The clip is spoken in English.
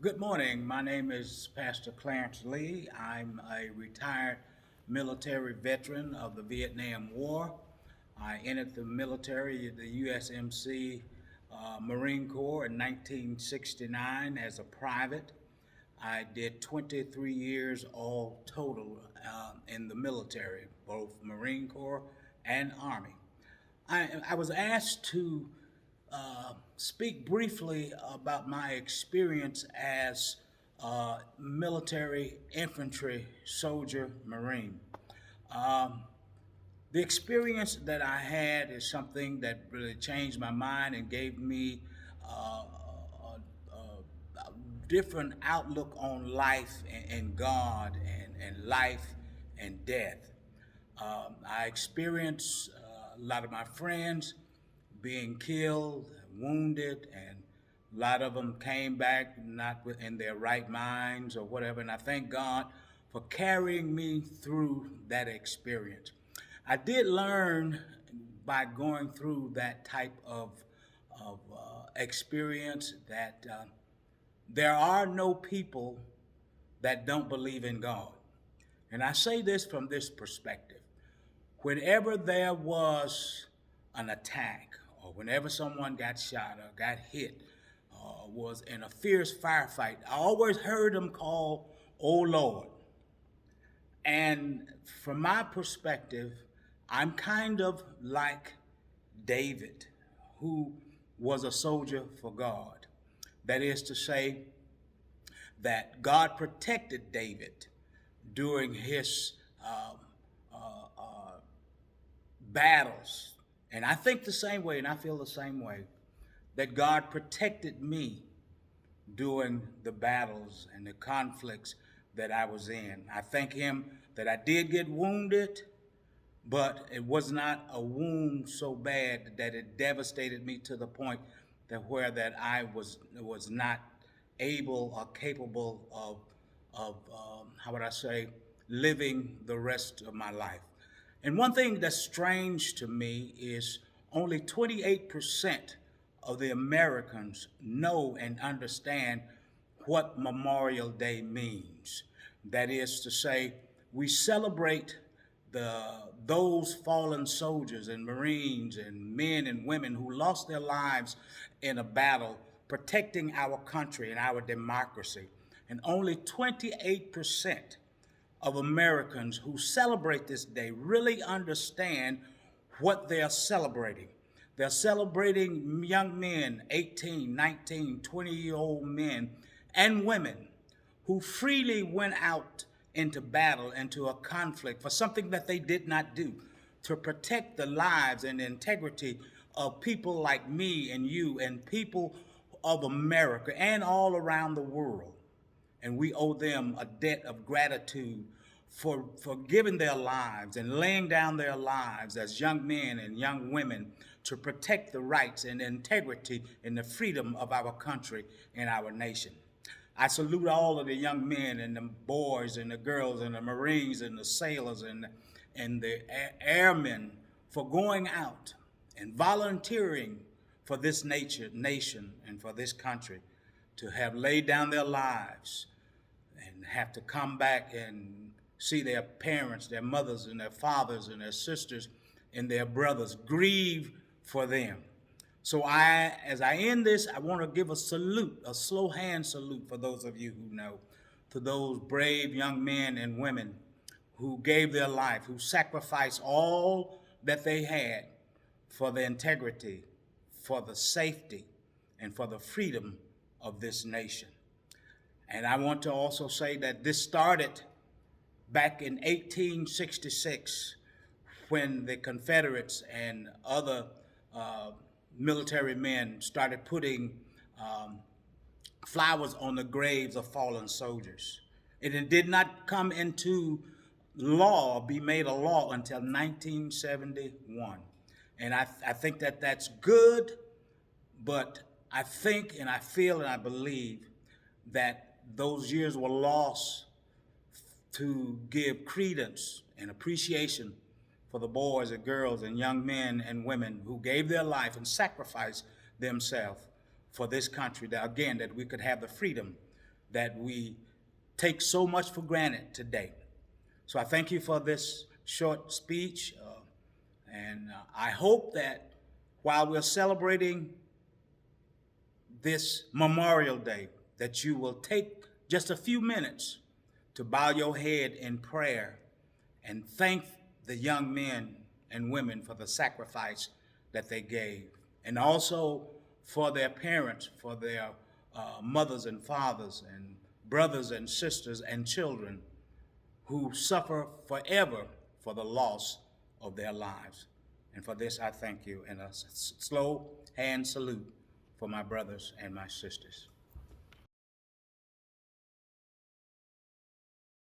Good morning. My name is Pastor Clarence Lee. I'm a retired military veteran of the Vietnam War. I entered the military, the USMC Marine Corps in 1969 as a private. I did 23 years all total in the military, both Marine Corps and Army. I was asked to speak briefly about my experience as a military infantry soldier Marine. Um, the experience that I had is something that really changed my mind and gave me a different outlook on life and God and life and death. I experienced a lot of my friends being killed, wounded, and a lot of them came back not in their right minds or whatever. And I thank God for carrying me through that experience. I did learn by going through that type of experience that there are no people that don't believe in God. And I say this from this perspective. Whenever there was an attack, or whenever someone got shot or got hit, or was in a fierce firefight, I always heard them call, "Oh Lord." And from my perspective, I'm kind of like David, who was a soldier for God. That is to say, that God protected David during his battles. And I think the same way, and I feel the same way, that God protected me during the battles and the conflicts that I was in. I thank Him that I did get wounded, but it was not a wound so bad that it devastated me to the point that I was not able or capable of how would I say, living the rest of my life. And one thing that's strange to me is only 28% of the Americans know and understand what Memorial Day means. That is to say, we celebrate those fallen soldiers and Marines and men and women who lost their lives in a battle protecting our country and our democracy. And only 28% of Americans who celebrate this day really understand what they're celebrating. They're celebrating young men, 18, 19, 20-year-old men and women who freely went out into battle, into a conflict for something that they did not do, to protect the lives and integrity of people like me and you and people of America and all around the world. And we owe them a debt of gratitude for giving their lives and laying down their lives as young men and young women to protect the rights and integrity and the freedom of our country and our nation. I salute all of the young men and the boys and the girls and the Marines and the sailors and the airmen for going out and volunteering for this nation and for this country to have laid down their lives and have to come back and see their parents, their mothers and their fathers and their sisters and their brothers grieve for them. So as I end this, I want to give a salute, a slow hand salute for those of you who know, to those brave young men and women who gave their life, who sacrificed all that they had for the integrity, for the safety, and for the freedom of this nation. And I want to also say that this started back in 1866 when the Confederates and other military men started putting flowers on the graves of fallen soldiers. And it did not come into law, be made a law until 1971. And I think that that's good, but I think and I feel and I believe that those years were lost to give credence and appreciation for the boys and girls and young men and women who gave their life and sacrificed themselves for this country, that again, that we could have the freedom that we take so much for granted today. So I thank you for this short speech, and I hope that while we're celebrating this Memorial Day, that you will take just a few minutes to bow your head in prayer and thank the young men and women for the sacrifice that they gave, and also for their parents, for their mothers and fathers and brothers and sisters and children who suffer forever for the loss of their lives. And for this, I thank you, and a slow hand salute for my brothers and my sisters.